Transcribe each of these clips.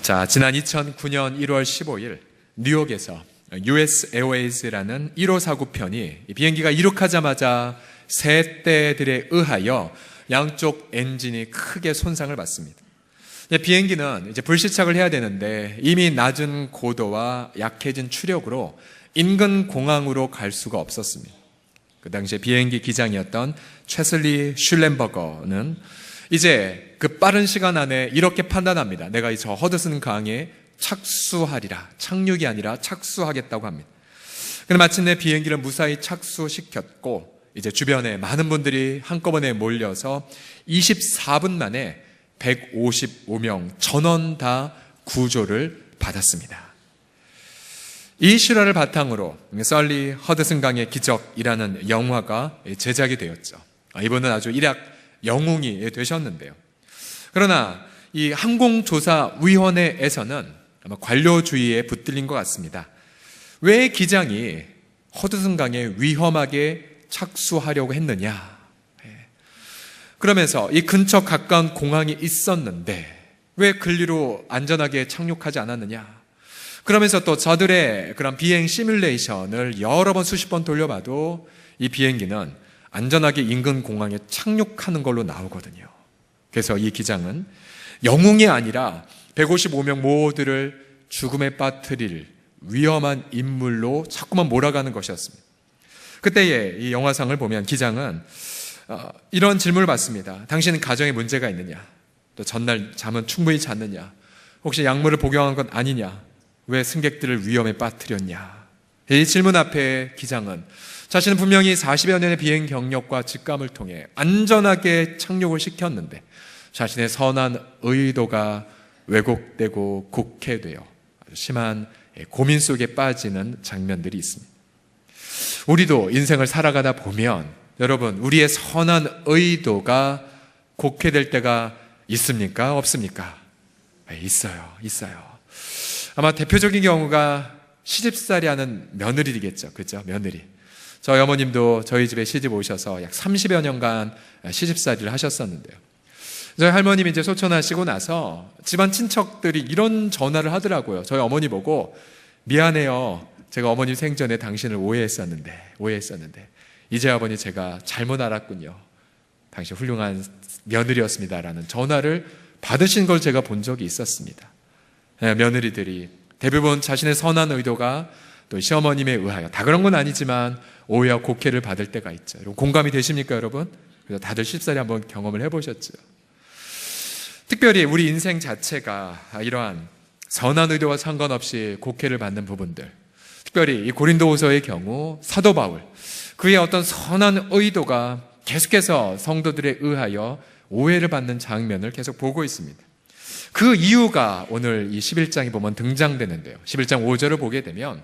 자, 지난 2009년 1월 15일 뉴욕에서 US Airways라는 1549 편이 비행기가 이륙하자마자 세 대들에 의하여 양쪽 엔진이 크게 손상을 받습니다. 비행기는 이제 불시착을 해야 되는데 이미 낮은 고도와 약해진 추력으로 인근 공항으로 갈 수가 없었습니다. 그 당시에 비행기 기장이었던 최슬리 슐렌버거는 이제 그 빠른 시간 안에 이렇게 판단합니다. 내가 저 허드슨 강에 착수하리라. 착륙이 아니라 착수하겠다고 합니다. 그런데 마침내 비행기를 무사히 착수시켰고 이제 주변에 많은 분들이 한꺼번에 몰려서 24분 만에 155명 전원 다 구조를 받았습니다. 이 실화를 바탕으로 썰리 허드슨 강의 기적이라는 영화가 제작이 되었죠. 이분은 아주 일약 영웅이 되셨는데요. 그러나 이 항공조사위원회에서는 아마 관료주의에 붙들린 것 같습니다. 왜 기장이 허드슨 강에 위험하게 착수하려고 했느냐? 그러면서 이 근처 가까운 공항이 있었는데 왜 근리로 안전하게 착륙하지 않았느냐? 그러면서 또 저들의 그런 비행 시뮬레이션을 여러 번 수십 번 돌려봐도 이 비행기는 안전하게 인근 공항에 착륙하는 걸로 나오거든요. 그래서 이 기장은 영웅이 아니라 155명 모두를 죽음에 빠뜨릴 위험한 인물로 자꾸만 몰아가는 것이었습니다. 그때의 이 영화상을 보면 기장은 이런 질문을 받습니다. 당신은 가정에 문제가 있느냐? 또 전날 잠은 충분히 잤느냐? 혹시 약물을 복용한 건 아니냐? 왜 승객들을 위험에 빠뜨렸냐? 이 질문 앞에 기장은 자신은 분명히 40여 년의 비행 경력과 직감을 통해 안전하게 착륙을 시켰는데 자신의 선한 의도가 왜곡되고 곡해되어 아주 심한 고민 속에 빠지는 장면들이 있습니다. 우리도 인생을 살아가다 보면 여러분, 우리의 선한 의도가 곡해될 때가 있습니까? 없습니까? 있어요. 아마 대표적인 경우가 시집살이 하는 며느리겠죠. 그렇죠? 며느리. 저희 어머님도 저희 집에 시집 오셔서 약 30여 년간 시집살이를 하셨었는데요. 저희 할머님이 이제 소천하시고 나서 집안 친척들이 이런 전화를 하더라고요. 저희 어머니 보고 미안해요. 제가 어머님 생전에 당신을 오해했었는데 이제 아버님 제가 잘못 알았군요. 당신 훌륭한 며느리였습니다라는 전화를 받으신 걸 제가 본 적이 있었습니다. 며느리들이 대부분 자신의 선한 의도가 또 시어머님에 의하여, 다 그런 건 아니지만 오해와 곡해를 받을 때가 있죠. 여러분 공감이 되십니까, 여러분? 그래서 다들 쉽사리 한번 경험을 해보셨죠. 특별히 우리 인생 자체가 이러한 선한 의도와 상관없이 곡해를 받는 부분들, 특별히 이 고린도후서의 경우 사도 바울, 그의 어떤 선한 의도가 계속해서 성도들에 의하여 오해를 받는 장면을 계속 보고 있습니다. 그 이유가 오늘 이 11장에 보면 등장되는데요. 11장 5절을 보게 되면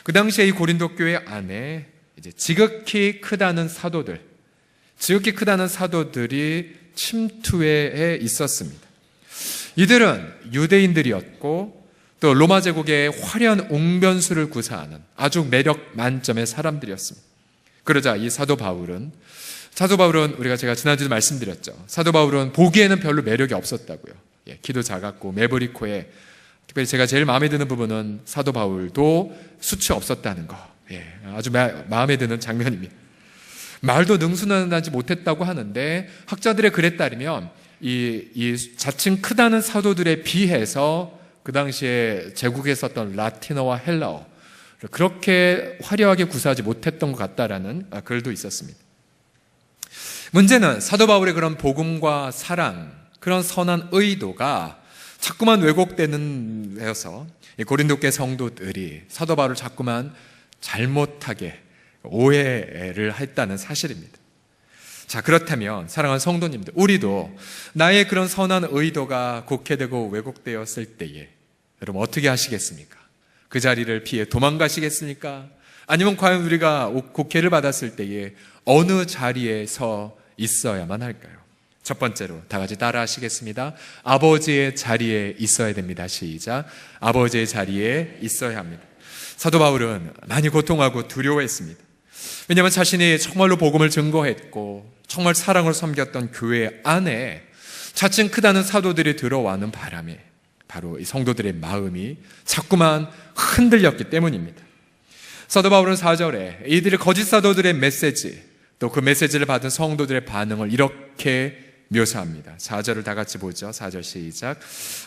그 당시에 이 고린도 교회 안에 이제 지극히 크다는 사도들이 침투해 있었습니다. 이들은 유대인들이었고 또 로마 제국의 화려한 웅변수를 구사하는 아주 매력 만점의 사람들이었습니다. 그러자 이 사도 바울은 우리가 제가 지난주에 말씀드렸죠. 사도 바울은 보기에는 별로 매력이 없었다고요. 키도 작았고 매부리 코에, 특별히 제가 제일 마음에 드는 부분은 사도 바울도 수치 없었다는 거. 아주 마음에 드는 장면입니다. 말도 능수능란하지 못했다고 하는데 학자들의 글에 따르면 이 자칭 크다는 사도들에 비해서 그 당시에 제국에 썼던 라틴어와 헬라어 그렇게 화려하게 구사하지 못했던 것 같다라는 글도 있었습니다. 문제는 사도 바울의 그런 복음과 사랑, 그런 선한 의도가 자꾸만 왜곡되는 데여서 고린도교 성도들이 사도 바울을 자꾸만 잘못하게 오해를 했다는 사실입니다. 자, 그렇다면 사랑하는 성도님들, 우리도 나의 그런 선한 의도가 곡해되고 왜곡되었을 때에 여러분 어떻게 하시겠습니까? 그 자리를 피해 도망가시겠습니까? 아니면 과연 우리가 곡해를 받았을 때에 어느 자리에 서 있어야만 할까요? 첫 번째로 다 같이 따라 하시겠습니다. 아버지의 자리에 있어야 됩니다. 시작. 아버지의 자리에 있어야 합니다. 사도 바울은 많이 고통하고 두려워했습니다. 왜냐하면 자신이 정말로 복음을 증거했고 정말 사랑을 섬겼던 교회 안에 자칭 크다는 사도들이 들어와는 바람에 바로 이 성도들의 마음이 자꾸만 흔들렸기 때문입니다. 사도 바울은 4절에 이들의 거짓 사도들의 메시지, 또 그 메시지를 받은 성도들의 반응을 이렇게 묘사합니다. 4절을 다 같이 보죠. 4절 시작.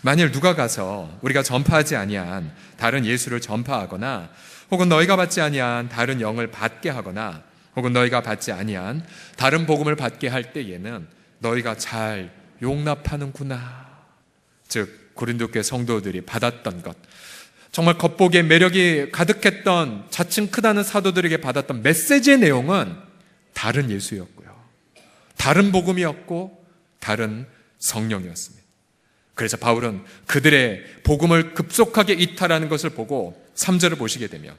만일 누가 가서 우리가 전파하지 아니한 다른 예수를 전파하거나 혹은 너희가 받지 아니한 다른 영을 받게 하거나 혹은 너희가 받지 아니한 다른 복음을 받게 할 때에는 너희가 잘 용납하는구나. 즉 고린도 교회 성도들이 받았던 것, 정말 겉보기에 매력이 가득했던 자칭 크다는 사도들에게 받았던 메시지의 내용은 다른 예수였고요, 다른 복음이었고 다른 성령이었습니다. 그래서 바울은 그들의 복음을 급속하게 이탈하는 것을 보고 3절을 보시게 되면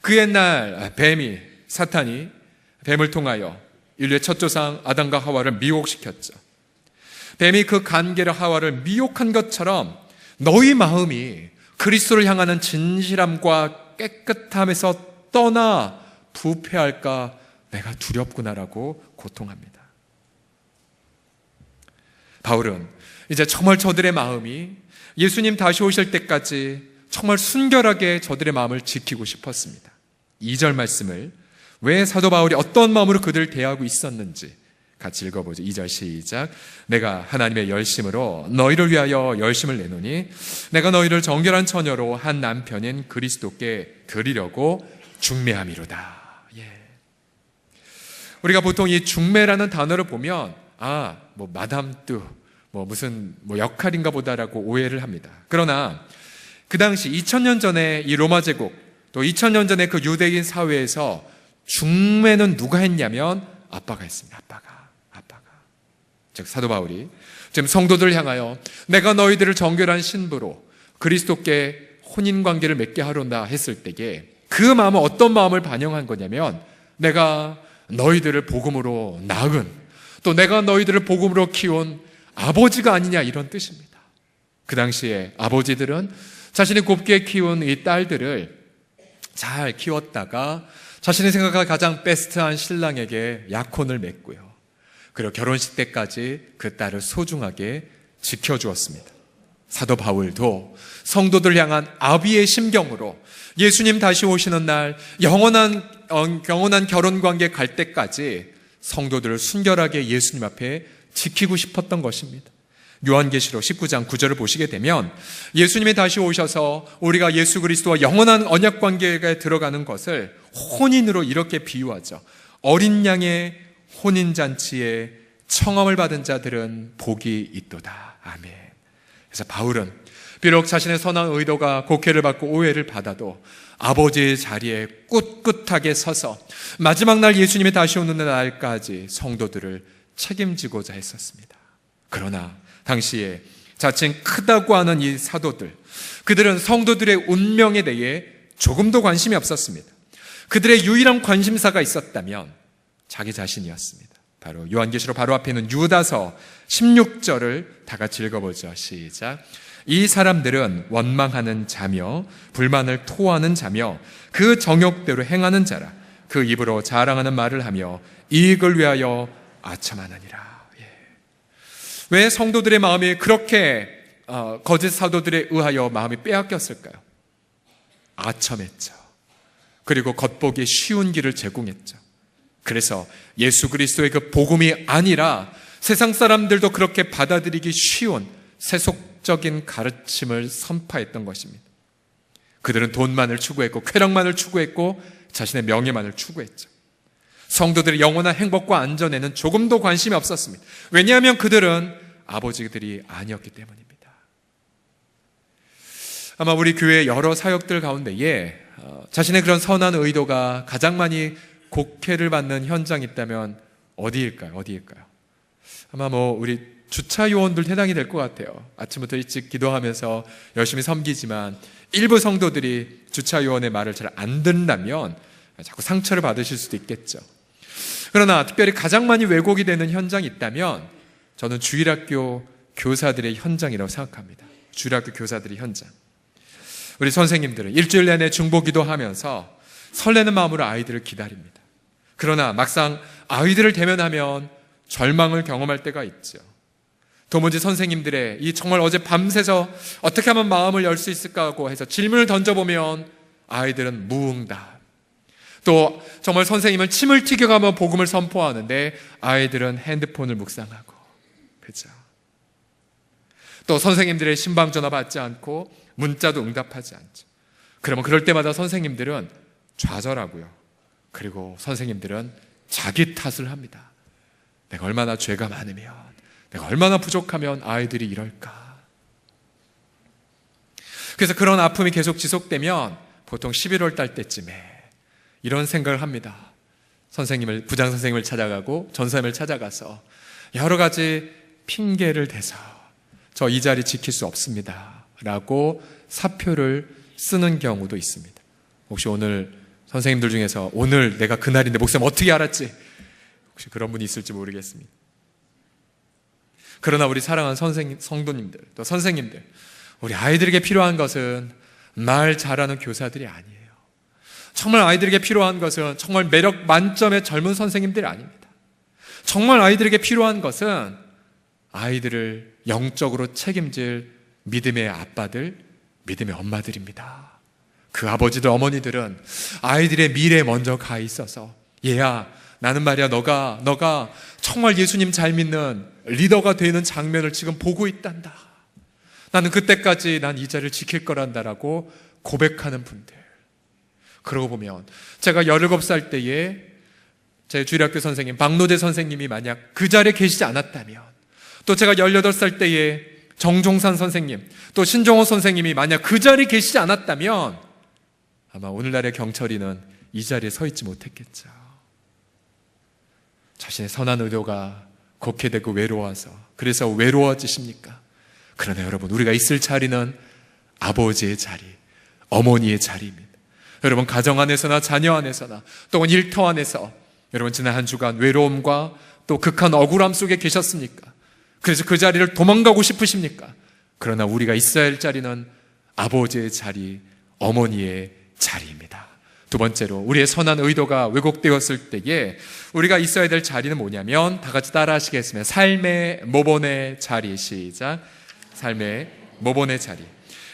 그 옛날 뱀이, 사탄이 뱀을 통하여 인류의 첫 조상 아담과 하와를 미혹시켰죠. 뱀이 그 간계로 하와를 미혹한 것처럼 너희 마음이 그리스도를 향하는 진실함과 깨끗함에서 떠나 부패할까 내가 두렵구나라고 고통합니다. 바울은 이제 정말 저들의 마음이 예수님 다시 오실 때까지 정말 순결하게 저들의 마음을 지키고 싶었습니다. 2절 말씀을 왜 사도 바울이 어떤 마음으로 그들을 대하고 있었는지 같이 읽어보죠. 2절 시작. 내가 하나님의 열심으로 너희를 위하여 열심을 내노니 내가 너희를 정결한 처녀로 한 남편인 그리스도께 드리려고 중매함이로다. 우리가 보통 이 중매라는 단어를 보면 마담 뚜 무슨 역할인가 보다라고 오해를 합니다. 그러나 그 당시 2000년 전에 이 로마 제국, 또 2000년 전에 그 유대인 사회에서 중매는 누가 했냐면 아빠가 했습니다. 아빠가. 즉 사도 바울이 지금 성도들을 향하여 내가 너희들을 정결한 신부로 그리스도께 혼인관계를 맺게 하려다 했을 때에 그 마음은 어떤 마음을 반영한 거냐면 내가 너희들을 복음으로 낳은, 또 내가 너희들을 복음으로 키운 아버지가 아니냐, 이런 뜻입니다. 그 당시에 아버지들은 자신이 곱게 키운 이 딸들을 잘 키웠다가 자신이 생각할 가장 베스트한 신랑에게 약혼을 맺고요, 그리고 결혼식 때까지 그 딸을 소중하게 지켜주었습니다. 사도 바울도 성도들 향한 아비의 심경으로 예수님 다시 오시는 날 영원한 결혼관계 갈 때까지 성도들을 순결하게 예수님 앞에 지키고 싶었던 것입니다. 요한계시록 19장 9절을 보시게 되면 예수님이 다시 오셔서 우리가 예수 그리스도와 영원한 언약관계에 들어가는 것을 혼인으로 이렇게 비유하죠. 어린 양의 혼인잔치에 청함을 받은 자들은 복이 있도다. 아멘. 그래서 바울은 비록 자신의 선한 의도가 곡해를 받고 오해를 받아도 아버지의 자리에 꿋꿋하게 서서 마지막 날 예수님이 다시 오는 날까지 성도들을 책임지고자 했었습니다. 그러나 당시에 자칭 크다고 하는 이 사도들, 그들은 성도들의 운명에 대해 조금도 관심이 없었습니다. 그들의 유일한 관심사가 있었다면 자기 자신이었습니다. 바로 요한계시록 바로 앞에 있는 유다서 16절을 다 같이 읽어보죠. 시작. 이 사람들은 원망하는 자며 불만을 토하는 자며 그 정욕대로 행하는 자라. 그 입으로 자랑하는 말을 하며 이익을 위하여 아첨하느니라. 왜 성도들의 마음이 그렇게 거짓 사도들에 의하여 마음이 빼앗겼을까요? 아첨했죠. 그리고 겉보기 쉬운 길을 제공했죠. 그래서 예수 그리스도의 그 복음이 아니라 세상 사람들도 그렇게 받아들이기 쉬운 세속적인 가르침을 선파했던 것입니다. 그들은 돈만을 추구했고 쾌락만을 추구했고 자신의 명예만을 추구했죠. 성도들의 영원한 행복과 안전에는 조금도 관심이 없었습니다. 왜냐하면 그들은 아버지들이 아니었기 때문입니다. 아마 우리 교회 여러 사역들 가운데에 자신의 그런 선한 의도가 가장 많이 곡해를 받는 현장이 있다면 어디일까요? 아마 우리 주차 요원들 해당이 될 것 같아요. 아침부터 일찍 기도하면서 열심히 섬기지만 일부 성도들이 주차 요원의 말을 잘 안 듣는다면 자꾸 상처를 받으실 수도 있겠죠. 그러나 특별히 가장 많이 왜곡이 되는 현장이 있다면 저는 주일학교 교사들의 현장이라고 생각합니다. 주일학교 교사들의 현장. 우리 선생님들은 일주일 내내 중보기도 하면서 설레는 마음으로 아이들을 기다립니다. 그러나 막상 아이들을 대면하면 절망을 경험할 때가 있죠. 도무지 선생님들의 이 정말 어제 밤새서 어떻게 하면 마음을 열 수 있을까 하고 해서 질문을 던져보면 아이들은 무응답. 또 정말 선생님은 침을 튀겨가며 복음을 선포하는데 아이들은 핸드폰을 묵상하고, 그렇죠? 또 선생님들의 신방 전화 받지 않고 문자도 응답하지 않죠. 그러면 그럴 때마다 선생님들은 좌절하고요. 그리고 선생님들은 자기 탓을 합니다. 내가 얼마나 죄가 많으면, 내가 얼마나 부족하면 아이들이 이럴까. 그래서 그런 아픔이 계속 지속되면 보통 11월 달 때쯤에 이런 생각을 합니다. 부장 선생님을 찾아가고 전사님을 찾아가서 여러 가지 핑계를 대서 저 이 자리 지킬 수 없습니다 라고 사표를 쓰는 경우도 있습니다. 혹시 오늘 선생님들 중에서 오늘 내가 그날인데 목사님 어떻게 알았지? 혹시 그런 분이 있을지 모르겠습니다. 그러나 우리 사랑하는 성도님들, 또 선생님들, 우리 아이들에게 필요한 것은 말 잘하는 교사들이 아니에요. 정말 아이들에게 필요한 것은 정말 매력 만점의 젊은 선생님들이 아닙니다. 정말 아이들에게 필요한 것은 아이들을 영적으로 책임질 믿음의 아빠들, 믿음의 엄마들입니다. 그 아버지들, 어머니들은 아이들의 미래에 먼저 가 있어서, 얘야, 나는 말이야, 너가 정말 예수님 잘 믿는 리더가 되는 장면을 지금 보고 있단다. 나는 그때까지 난 이 자리를 지킬 거란다라고 고백하는 분들. 그러고 보면 제가 17살 때에 제 주일학교 선생님 박노재 선생님이 만약 그 자리에 계시지 않았다면, 또 제가 18살 때에 정종산 선생님, 또 신종호 선생님이 만약 그 자리에 계시지 않았다면 아마 오늘날의 경철이는 이 자리에 서 있지 못했겠죠. 자신의 선한 의도가 곡해되고 외로워서, 그래서 외로워지십니까? 그러나 여러분, 우리가 있을 자리는 아버지의 자리, 어머니의 자리입니다. 여러분, 가정 안에서나 자녀 안에서나 또는 일터 안에서 여러분 지난 한 주간 외로움과 또 극한 억울함 속에 계셨습니까? 그래서 그 자리를 도망가고 싶으십니까? 그러나 우리가 있어야 할 자리는 아버지의 자리, 어머니의 자리입니다. 두 번째로, 우리의 선한 의도가 왜곡되었을 때에 우리가 있어야 될 자리는 뭐냐면, 다 같이 따라 하시겠습니다. 삶의 모본의 자리. 시작. 삶의 모본의 자리.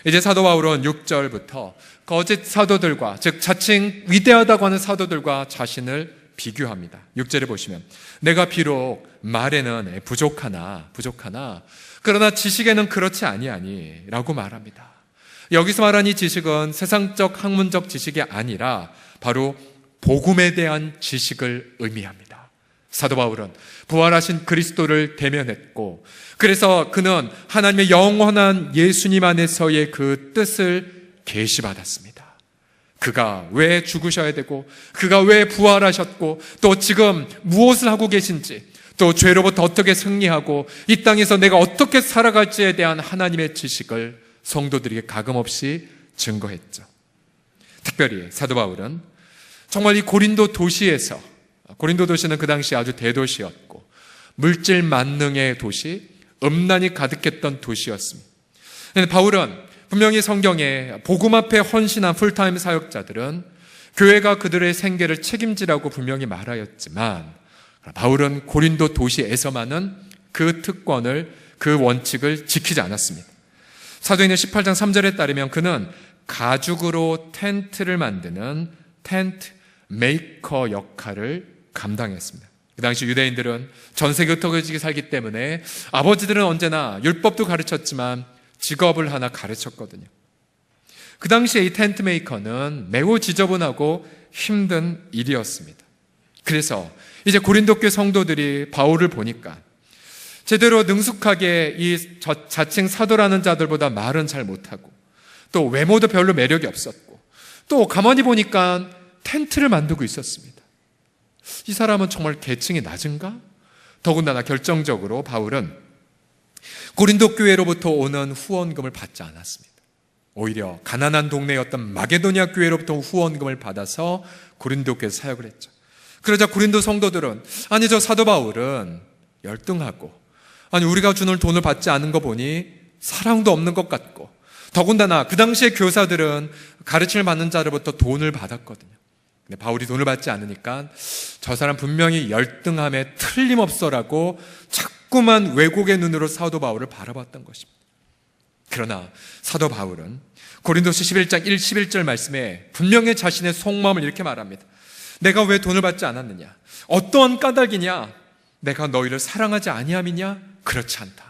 이제 사도 바울은 6절부터 거짓 사도들과, 즉 자칭 위대하다고 하는 사도들과 자신을 비교합니다. 6절에 보시면, 내가 비록 말에는 부족하나 그러나 지식에는 그렇지 아니하니 라고 말합니다. 여기서 말한 이 지식은 세상적 학문적 지식이 아니라 바로 복음에 대한 지식을 의미합니다. 사도 바울은 부활하신 그리스도를 대면했고, 그래서 그는 하나님의 영원한 예수님 안에서의 그 뜻을 계시받았습니다. 그가 왜 죽으셔야 되고, 그가 왜 부활하셨고, 또 지금 무엇을 하고 계신지, 또 죄로부터 어떻게 승리하고 이 땅에서 내가 어떻게 살아갈지에 대한 하나님의 지식을 성도들에게 가금없이 증거했죠. 특별히 사도 바울은 정말 이 고린도 도시에서, 고린도 도시는 그 당시 아주 대도시였고 물질 만능의 도시, 음란이 가득했던 도시였습니다. 바울은 분명히 성경에 복음 앞에 헌신한 풀타임 사역자들은 교회가 그들의 생계를 책임지라고 분명히 말하였지만, 바울은 고린도 도시에서만은 그 특권을, 그 원칙을 지키지 않았습니다. 사도행전 18장 3절에 따르면 그는 가죽으로 텐트를 만드는 텐트 메이커 역할을 감당했습니다. 그 당시 유대인들은 전 세계 흩어지게 살기 때문에 아버지들은 언제나 율법도 가르쳤지만 직업을 하나 가르쳤거든요. 그 당시에 이 텐트 메이커는 매우 지저분하고 힘든 일이었습니다. 그래서 이제 고린도 교회 성도들이 바울을 보니까 제대로 능숙하게 이 자칭 사도라는 자들보다 말은 잘 못하고, 또 외모도 별로 매력이 없었고, 또 가만히 보니까 텐트를 만들고 있었습니다. 이 사람은 정말 계층이 낮은가? 더군다나 결정적으로 바울은 고린도 교회로부터 오는 후원금을 받지 않았습니다. 오히려 가난한 동네였던 마게도니아 교회로부터 후원금을 받아서 고린도 교회에서 사역을 했죠. 그러자 고린도 성도들은, 아니 저 사도 바울은 열등하고, 아니 우리가 주는 돈을 받지 않은 거 보니 사랑도 없는 것 같고, 더군다나 그 당시에 교사들은 가르침을 받는 자로부터 돈을 받았거든요. 근데 바울이 돈을 받지 않으니까 저 사람 분명히 열등함에 틀림없어라고 자꾸만 왜곡의 눈으로 사도 바울을 바라봤던 것입니다. 그러나 사도 바울은 고린도서 11장 11절 말씀에 분명히 자신의 속마음을 이렇게 말합니다. 내가 왜 돈을 받지 않았느냐? 어떠한 까닭이냐? 내가 너희를 사랑하지 아니함이냐? 그렇지 않다.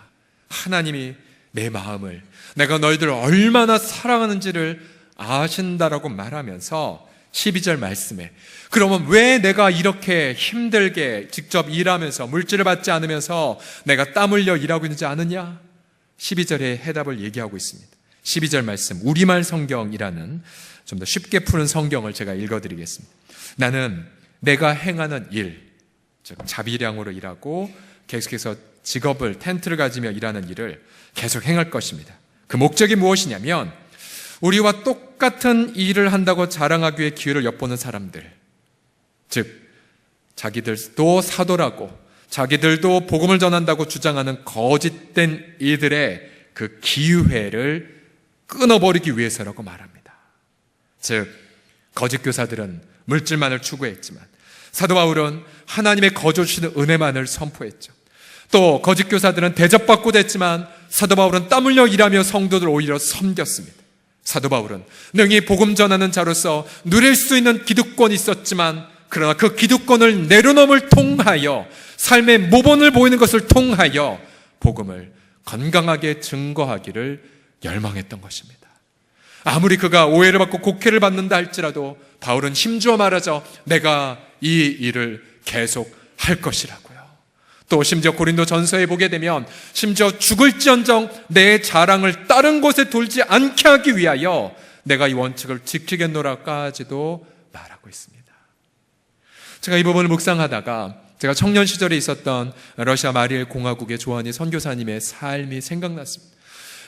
하나님이 내 마음을, 내가 너희들을 얼마나 사랑하는지를 아신다라고 말하면서 12절 말씀에, 그러면 왜 내가 이렇게 힘들게 직접 일하면서 물질을 받지 않으면서 내가 땀 흘려 일하고 있는지 아느냐? 12절에 해답을 얘기하고 있습니다. 12절 말씀, 우리말 성경이라는 좀 더 쉽게 푸는 성경을 제가 읽어드리겠습니다. 나는 내가 행하는 일, 즉 자비량으로 일하고 계속해서 직업을, 텐트를 가지며 일하는 일을 계속 행할 것입니다. 그 목적이 무엇이냐면 우리와 똑같은 일을 한다고 자랑하기 위해 기회를 엿보는 사람들, 즉 자기들도 사도라고 자기들도 복음을 전한다고 주장하는 거짓된 이들의 그 기회를 끊어버리기 위해서라고 말합니다. 즉 거짓 교사들은 물질만을 추구했지만 사도 바울은 하나님의 거저 주시는 은혜만을 선포했죠. 또 거짓 교사들은 대접받고 됐지만 사도 바울은 땀 흘려 일하며 성도들 오히려 섬겼습니다. 사도 바울은 능히 복음 전하는 자로서 누릴 수 있는 기득권이 있었지만 그러나 그 기득권을 내려놓음을 통하여 삶의 모본을 보이는 것을 통하여 복음을 건강하게 증거하기를 열망했던 것입니다. 아무리 그가 오해를 받고 곡해를 받는다 할지라도 바울은 힘주어 말하죠. 내가 이 일을 계속 할 것이라고요. 또 심지어 고린도 전서에 보게 되면 심지어 죽을지언정 내 자랑을 다른 곳에 돌지 않게 하기 위하여 내가 이 원칙을 지키겠노라까지도 말하고 있습니다. 제가 이 부분을 묵상하다가 제가 청년 시절에 있었던 러시아 마리엘 공화국의 조한희 선교사님의 삶이 생각났습니다.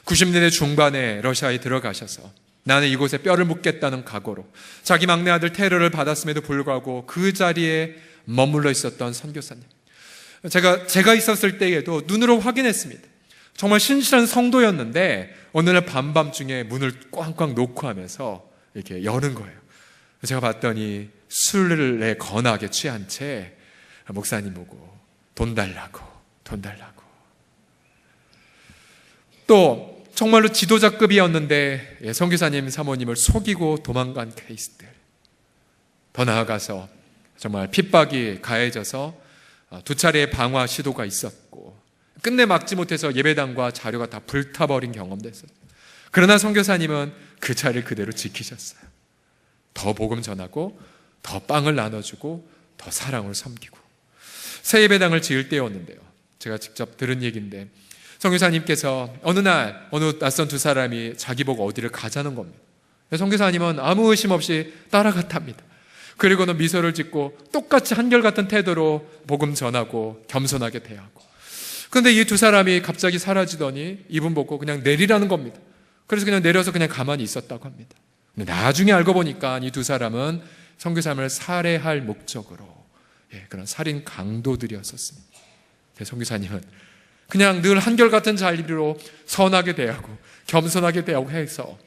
90년대 중반에 러시아에 들어가셔서 나는 이곳에 뼈를 묻겠다는 각오로 자기 막내 아들 테러를 받았음에도 불구하고 그 자리에 머물러 있었던 선교사님, 제가 있었을 때에도 눈으로 확인했습니다. 정말 신실한 성도였는데 어느 날 밤밤중에 문을 꽝꽝 놓고 하면서 이렇게 여는 거예요. 제가 봤더니 술에 거나게 취한 채 목사님 보고 돈 달라고. 또 정말로 지도자급이었는데 선교사님 사모님을 속이고 도망간 케이스들, 더 나아가서 정말 핍박이 가해져서 2차례의 방화 시도가 있었고 끝내 막지 못해서 예배당과 자료가 다 불타버린 경험도 있었어요. 그러나 선교사님은 그 자리를 그대로 지키셨어요. 더 복음 전하고 더 빵을 나눠주고 더 사랑을 섬기고 새 예배당을 지을 때였는데요, 제가 직접 들은 얘기인데 선교사님께서 어느 날 어느 낯선 두 사람이 자기 보고 어디를 가자는 겁니다. 선교사님은 아무 의심 없이 따라갔답니다. 그리고는 미소를 짓고 똑같이 한결같은 태도로 복음 전하고 겸손하게 대하고, 그런데 이 두 사람이 갑자기 사라지더니 이분 보고 그냥 내리라는 겁니다. 그래서 그냥 내려서 그냥 가만히 있었다고 합니다. 근데 나중에 알고 보니까 이 두 사람은 선교사님을 살해할 목적으로 그런 살인 강도들이었었습니다. 선교사님은 그냥 늘 한결같은 자리로 선하게 대하고 겸손하게 대하고 해서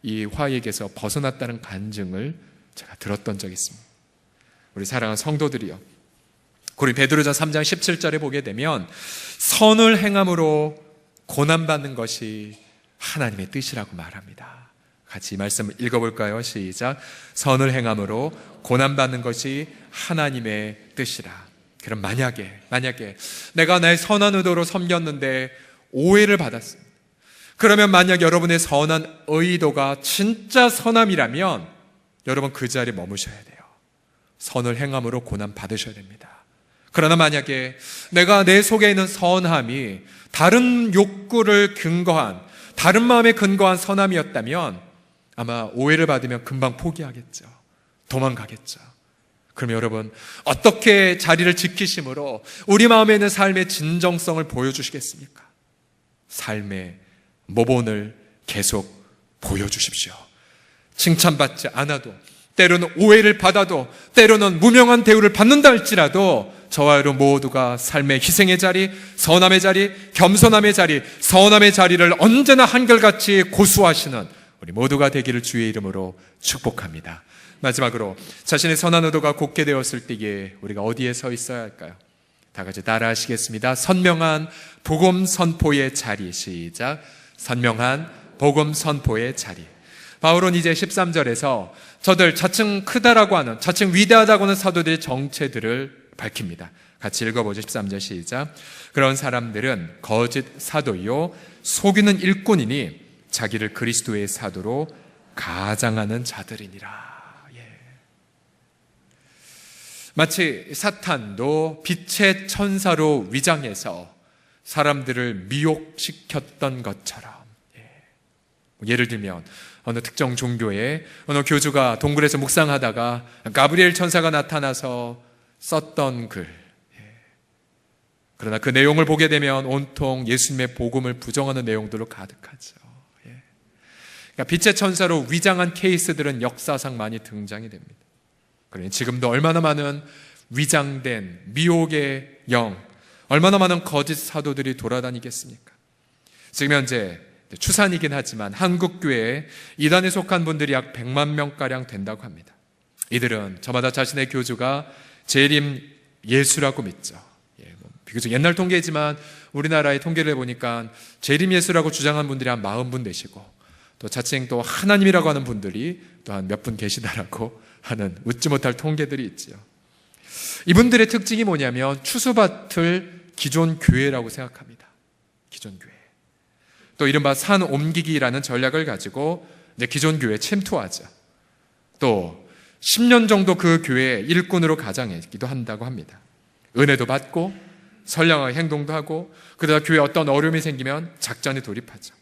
이 화익에서 벗어났다는 간증을 제가 들었던 적이 있습니다. 우리 사랑하는 성도들이요, 우리 베드로전 3장 17절에 보게 되면 선을 행함으로 고난받는 것이 하나님의 뜻이라고 말합니다. 같이 이 말씀 읽어볼까요? 시작. 선을 행함으로 고난받는 것이 하나님의 뜻이라. 그럼 만약에 내가 나의 선한 의도로 섬겼는데 오해를 받았습니다. 그러면 만약 여러분의 선한 의도가 진짜 선함이라면 여러분 그 자리에 머무셔야 돼요. 선을 행함으로 고난 받으셔야 됩니다. 그러나 만약에 내가 내 속에 있는 선함이 다른 욕구를 근거한, 다른 마음에 근거한 선함이었다면 아마 오해를 받으면 금방 포기하겠죠. 도망가겠죠. 그럼 여러분 어떻게 자리를 지키심으로 우리 마음에 있는 삶의 진정성을 보여주시겠습니까? 삶의 모본을 계속 보여주십시오. 칭찬받지 않아도, 때로는 오해를 받아도, 때로는 무명한 대우를 받는다 할지라도 저와 여러분 모두가 삶의 희생의 자리, 선함의 자리, 겸손함의 자리, 선함의 자리를 언제나 한결같이 고수하시는 우리 모두가 되기를 주의 이름으로 축복합니다. 마지막으로 자신의 선한 의도가 곱게 되었을 때에 우리가 어디에 서 있어야 할까요? 다 같이 따라 하시겠습니다. 선명한 복음 선포의 자리. 시작. 선명한 복음 선포의 자리. 바울은 이제 13절에서 저들 자칭 크다라고 하는, 자칭 위대하다고 하는 사도들의 정체들을 밝힙니다. 같이 읽어보죠. 13절 시작. 그런 사람들은 거짓 사도요 속이는 일꾼이니 자기를 그리스도의 사도로 가장하는 자들이니라. 마치 사탄도 빛의 천사로 위장해서 사람들을 미혹시켰던 것처럼, 예를 들면 어느 특정 종교에 어느 교주가 동굴에서 묵상하다가 가브리엘 천사가 나타나서 썼던 글, 그러나 그 내용을 보게 되면 온통 예수님의 복음을 부정하는 내용들로 가득하죠. 그러니까 빛의 천사로 위장한 케이스들은 역사상 많이 등장이 됩니다. 그러니 지금도 얼마나 많은 위장된 미혹의 영, 얼마나 많은 거짓 사도들이 돌아다니겠습니까? 지금 현재 추산이긴 하지만 한국 교회에 이단에 속한 분들이 약 100만 명가량 된다고 합니다. 이들은 저마다 자신의 교주가 재림 예수라고 믿죠. 비교적 옛날 통계지만 우리나라의 통계를 보니까 재림 예수라고 주장하는 분들이 한 40분 되시고, 또 자칭 또 하나님이라고 하는 분들이 또 한 몇 분 계시다라고 하는 웃지 못할 통계들이 있지요. 이분들의 특징이 뭐냐면 추수밭을 기존 교회라고 생각합니다. 기존 교회. 또 이른바 산 옮기기라는 전략을 가지고 이제 기존 교회에 침투하죠. 또 10년 정도 그 교회의 일꾼으로 가장했기도 한다고 합니다. 은혜도 받고 선량하게 행동도 하고, 그러다 교회에 어떤 어려움이 생기면 작전에 돌입하죠.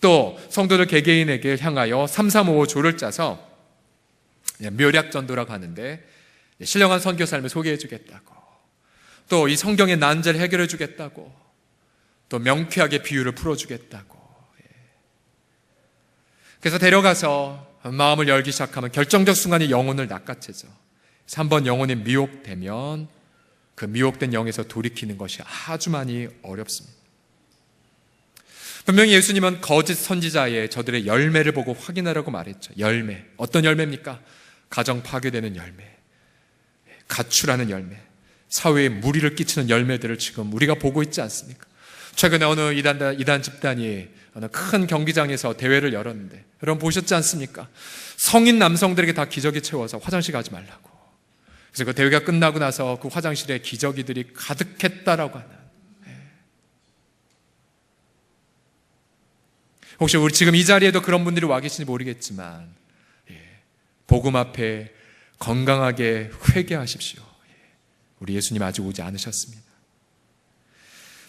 또 성도들 개개인에게 향하여 335조를 짜서 묘략전도라고 하는데 신령한 선교 삶을 소개해 주겠다고, 또 이 성경의 난제를 해결해 주겠다고, 또 명쾌하게 비유를 풀어 주겠다고. 그래서 데려가서 마음을 열기 시작하면 결정적 순간에 영혼을 낚아채죠. 그래서 한번 영혼이 미혹되면 그 미혹된 영에서 돌이키는 것이 아주 많이 어렵습니다. 분명히 예수님은 거짓 선지자의 저들의 열매를 보고 확인하라고 말했죠. 열매. 어떤 열매입니까? 가정 파괴되는 열매, 가출하는 열매, 사회에 무리를 끼치는 열매들을 지금 우리가 보고 있지 않습니까? 최근에 어느 이단 집단이 어느 큰 경기장에서 대회를 열었는데, 여러분 보셨지 않습니까? 성인 남성들에게 다 기저귀 채워서 화장실 가지 말라고. 그래서 그 대회가 끝나고 나서 그 화장실에 기저귀들이 가득했다라고 하는. 혹시 우리 지금 이 자리에도 그런 분들이 와 계신지 모르겠지만, 복음 앞에 건강하게 회개하십시오. 우리 예수님 아직 오지 않으셨습니다.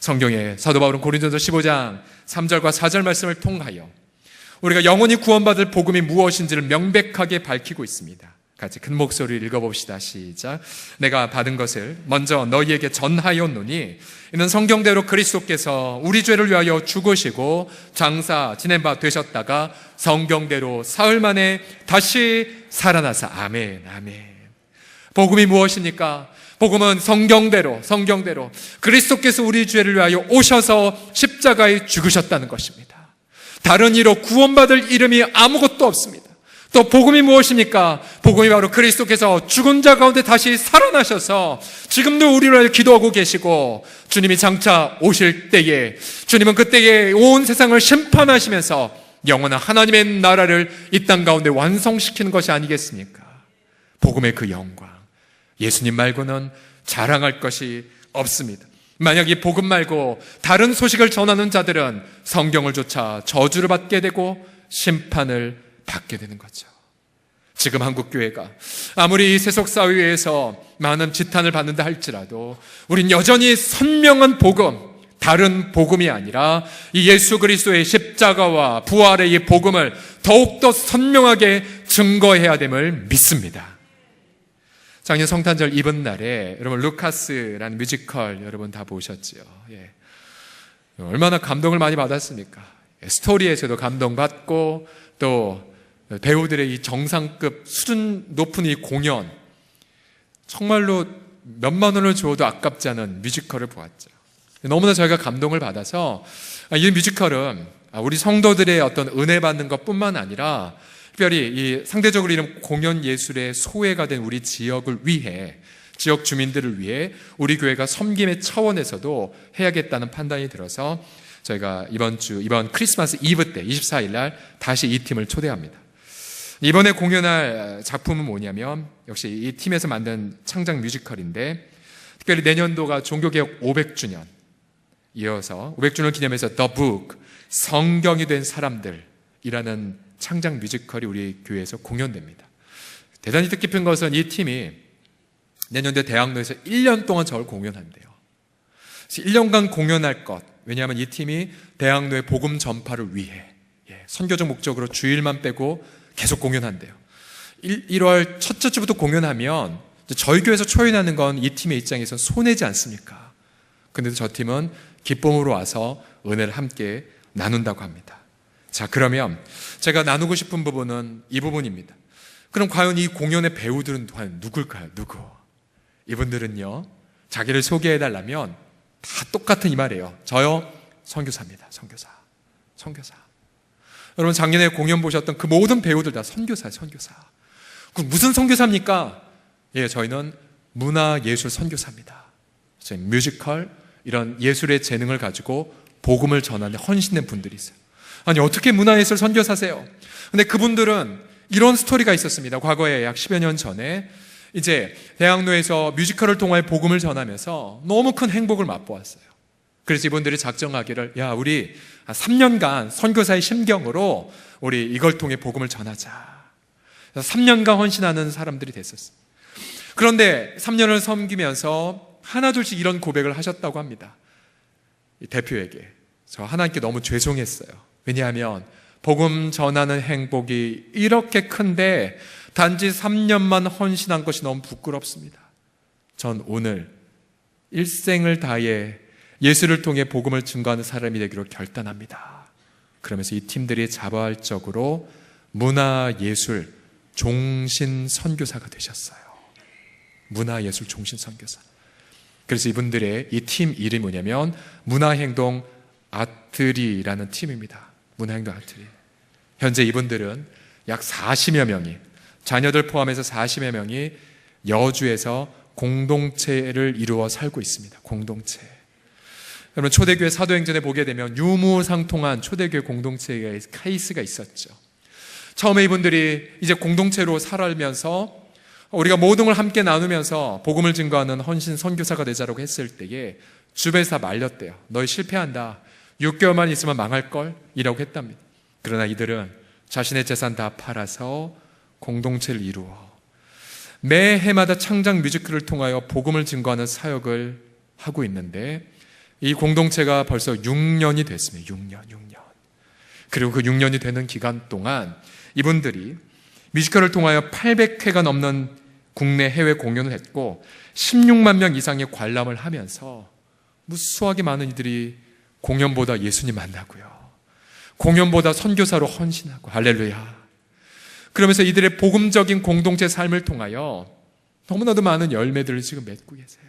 성경에 사도 바울은 고린도전서 15장 3절과 4절 말씀을 통하여 우리가 영원히 구원받을 복음이 무엇인지를 명백하게 밝히고 있습니다. 같이 큰 목소리를 읽어봅시다. 시작. 내가 받은 것을 먼저 너희에게 전하였노니 이는 성경대로 그리스도께서 우리 죄를 위하여 죽으시고 장사 지낸 바 되셨다가 성경대로 사흘 만에 다시 살아나사. 아멘, 아멘. 복음이 무엇입니까? 복음은 성경대로 그리스도께서 우리 죄를 위하여 오셔서 십자가에 죽으셨다는 것입니다. 다른 이로 구원받을 이름이 아무것도 없습니다. 또 복음이 무엇입니까? 복음이 바로 그리스도께서 죽은 자 가운데 다시 살아나셔서 지금도 우리를 위하여 기도하고 계시고, 주님이 장차 오실 때에 주님은 그때에 온 세상을 심판하시면서 영원한 하나님의 나라를 이 땅 가운데 완성시키는 것이 아니겠습니까? 복음의 그 영광, 예수님 말고는 자랑할 것이 없습니다. 만약 이 복음 말고 다른 소식을 전하는 자들은 성경을 조차 저주를 받게 되고 심판을 받게 되는 거죠. 지금 한국교회가 아무리 이 세속사회에서 많은 지탄을 받는다 할지라도 우린 여전히 선명한 복음, 다른 복음이 아니라 이 예수 그리스도의 십자가와 부활의 이 복음을 더욱더 선명하게 증거해야 됨을 믿습니다. 작년 성탄절 이번 날에 여러분 루카스라는 뮤지컬 여러분 다 보셨지요? 얼마나 감동을 많이 받았습니까? 스토리에서도 감동받고, 또 배우들의 이 정상급 수준 높은 이 공연, 정말로 몇만 원을 줘도 아깝지 않은 뮤지컬을 보았죠. 너무나 저희가 감동을 받아서 이 뮤지컬은 우리 성도들의 어떤 은혜 받는 것뿐만 아니라 특별히 이 상대적으로 이런 공연 예술의 소외가 된 우리 지역을 위해 지역 주민들을 위해 우리 교회가 섬김의 차원에서도 해야겠다는 판단이 들어서 저희가 이번 크리스마스 이브 때 24일 날 다시 이 팀을 초대합니다. 이번에 공연할 작품은 뭐냐면 역시 이 팀에서 만든 창작 뮤지컬인데, 특별히 내년도가 종교개혁 500주년 이어서 500주년 기념해서 The Book, 성경이 된 사람들이라는 창작 뮤지컬이 우리 교회에서 공연됩니다. 대단히 뜻깊은 것은 이 팀이 내년도에 대학로에서 1년 동안 저를 공연한대요. 1년간 공연할 것, 왜냐하면 이 팀이 대학로의 복음 전파를 위해 선교적 목적으로 주일만 빼고 계속 공연한대요. 1월 첫째 주부터 공연하면 저희 교회에서 초연하는 건 이 팀의 입장에서 손해지 않습니까? 그런데 저 팀은 기쁨으로 와서 은혜를 함께 나눈다고 합니다. 자, 그러면 제가 나누고 싶은 부분은 이 부분입니다. 그럼 과연 이 공연의 배우들은 과연 누굴까요? 누구? 이분들은요, 자기를 소개해달라면 다 똑같은 이 말이에요. 저요, 선교사입니다. 선교사. 여러분, 작년에 공연 보셨던 그 모든 배우들 다 선교사예요. 선교사. 그럼 무슨 선교사입니까? 저희는 문화예술 선교사입니다. 저희 뮤지컬, 이런 예술의 재능을 가지고 복음을 전하는 헌신된 분들이 있어요. 아니, 어떻게 문화예술 선교사세요? 근데 그분들은 이런 스토리가 있었습니다. 과거에 약 10여 년 전에 이제 대학로에서 뮤지컬을 통해 복음을 전하면서 너무 큰 행복을 맛보았어요. 그래서 이분들이 작정하기를, 우리 3년간 선교사의 심경으로 우리 이걸 통해 복음을 전하자. 3년간 헌신하는 사람들이 됐었어요. 그런데 3년을 섬기면서 하나둘씩 이런 고백을 하셨다고 합니다. 이 대표에게. 저 하나님께 너무 죄송했어요. 왜냐하면 복음 전하는 행복이 이렇게 큰데 단지 3년만 헌신한 것이 너무 부끄럽습니다. 전 오늘 일생을 다해 예수를 통해 복음을 증거하는 사람이 되기로 결단합니다. 그러면서 이 팀들이 자발적으로 문화예술 종신 선교사가 되셨어요. 문화예술 종신 선교사. 그래서 이분들의 이 팀 이름이 뭐냐면 문화행동 아트리라는 팀입니다. 문화행동 아트리. 현재 이분들은 약 40여 명이, 자녀들 포함해서 40여 명이 여주에서 공동체를 이루어 살고 있습니다. 공동체. 여러분, 초대교회 사도행전에 보게 되면 유무상통한 초대교회 공동체의 케이스가 있었죠. 처음에 이분들이 이제 공동체로 살아면서 우리가 모든 걸 함께 나누면서 복음을 증거하는 헌신 선교사가 되자라고 했을 때에 주변에서 다 말렸대요. 너희 실패한다. 6개월만 있으면 망할걸? 이라고 했답니다. 그러나 이들은 자신의 재산 다 팔아서 공동체를 이루어 매해마다 창작 뮤지컬을 통하여 복음을 증거하는 사역을 하고 있는데, 이 공동체가 벌써 6년이 됐습니다. 6년. 그리고 그 6년이 되는 기간 동안 이분들이 뮤지컬을 통하여 800회가 넘는 국내 해외 공연을 했고 16만 명 이상의 관람을 하면서 무수하게 많은 이들이 공연보다 예수님 만나고요, 공연보다 선교사로 헌신하고, 할렐루야. 그러면서 이들의 복음적인 공동체 삶을 통하여 너무나도 많은 열매들을 지금 맺고 계세요.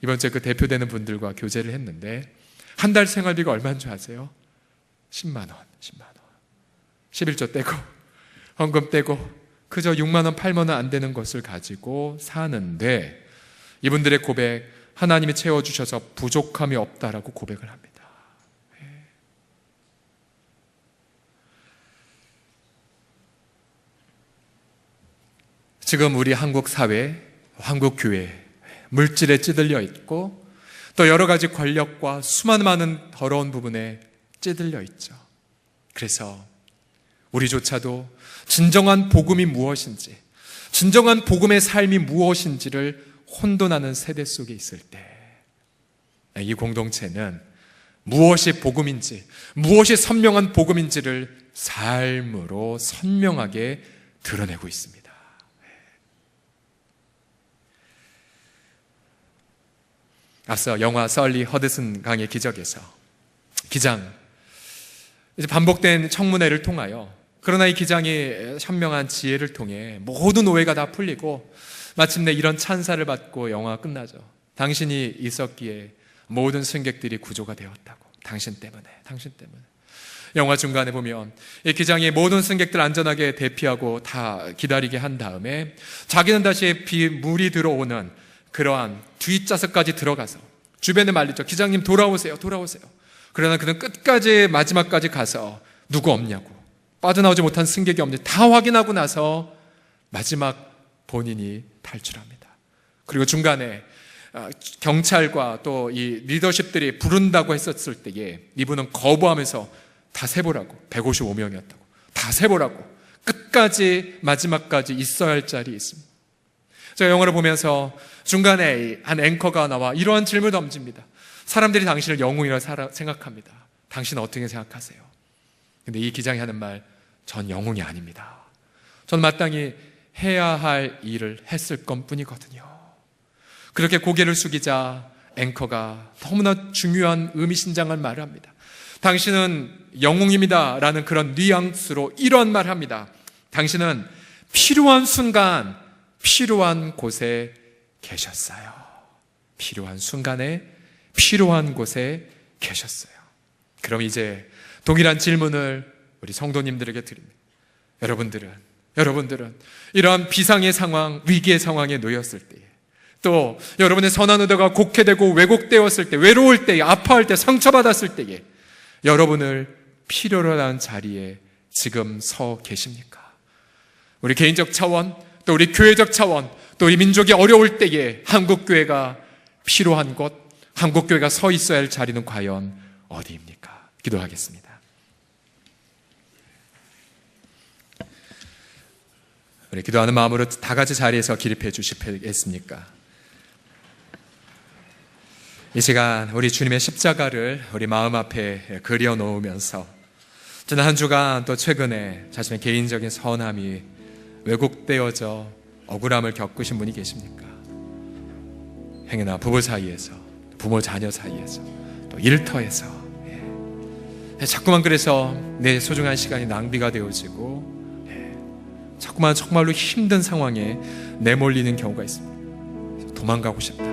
이번 주에 그 대표되는 분들과 교제를 했는데 한 달 생활비가 얼마인 줄 아세요? 10만 원. 11조 떼고 헌금 떼고 그저 6만 원, 8만 원 안 되는 것을 가지고 사는데, 이분들의 고백, 하나님이 채워주셔서 부족함이 없다라고 고백을 합니다. 지금 우리 한국 사회, 한국 교회 물질에 찌들려 있고 또 여러 가지 권력과 수많은 많은 더러운 부분에 찌들려 있죠. 그래서 우리조차도 진정한 복음이 무엇인지, 진정한 복음의 삶이 무엇인지를 혼돈하는 세대 속에 있을 때, 이 공동체는 무엇이 복음인지, 무엇이 선명한 복음인지를 삶으로 선명하게 드러내고 있습니다. 앞서 영화 썰리 허드슨 강의 기적에서 기장, 이제 반복된 청문회를 통하여, 그러나 이 기장이 현명한 지혜를 통해 모든 오해가 다 풀리고 마침내 이런 찬사를 받고 영화가 끝나죠. 당신이 있었기에 모든 승객들이 구조가 되었다고. 당신 때문에. 영화 중간에 보면 이 기장이 모든 승객들 안전하게 대피하고 다 기다리게 한 다음에 자기는 다시 물이 들어오는 그러한 뒷좌석까지 들어가서 주변에 말리죠. 기장님 돌아오세요, 돌아오세요. 그러나 그는 끝까지 마지막까지 가서 누구 없냐고, 빠져나오지 못한 승객이 없는지 다 확인하고 나서 마지막 본인이 탈출합니다. 그리고 중간에 경찰과 또 이 리더십들이 부른다고 했었을 때에 이분은 거부하면서 다 세보라고, 155명이었다고 다 세보라고 끝까지 마지막까지 있어야 할 자리에 있습니다. 제가 영화를 보면서 중간에 한 앵커가 나와 이러한 질문을 던집니다. 사람들이 당신을 영웅이라고 생각합니다. 당신은 어떻게 생각하세요? 근데 이 기장이 하는 말, 전 영웅이 아닙니다. 전 마땅히 해야 할 일을 했을 것뿐이거든요. 그렇게 고개를 숙이자 앵커가 너무나 중요한 의미심장한 말을 합니다. 당신은 영웅입니다 라는 그런 뉘앙스로 이런 말을 합니다. 당신은 필요한 순간 필요한 곳에 계셨어요. 필요한 순간에 필요한 곳에 계셨어요. 그럼 이제 동일한 질문을 우리 성도님들에게 드립니다. 여러분들은 이러한 비상의 상황, 위기의 상황에 놓였을 때에, 또 여러분의 선한 의도가 곡해되고 왜곡되었을 때, 외로울 때, 아파할 때, 상처받았을 때에 여러분을 필요로 하는 자리에 지금 서 계십니까? 우리 개인적 차원, 또 우리 교회적 차원, 또 우리 민족이 어려울 때에 한국교회가 필요한 곳, 한국교회가 서 있어야 할 자리는 과연 어디입니까? 기도하겠습니다. 우리 기도하는 마음으로 다 같이 자리에서 기립해 주시겠습니까? 이 시간 우리 주님의 십자가를 우리 마음 앞에 그려 놓으면서 지난 한 주간 또 최근에 자신의 개인적인 선함이 왜곡되어져 억울함을 겪으신 분이 계십니까? 행여나 부부 사이에서, 부모 자녀 사이에서, 또 일터에서 자꾸만 그래서 내 소중한 시간이 낭비가 되어지고 자꾸만 정말로 힘든 상황에 내몰리는 경우가 있습니다. 도망가고 싶다,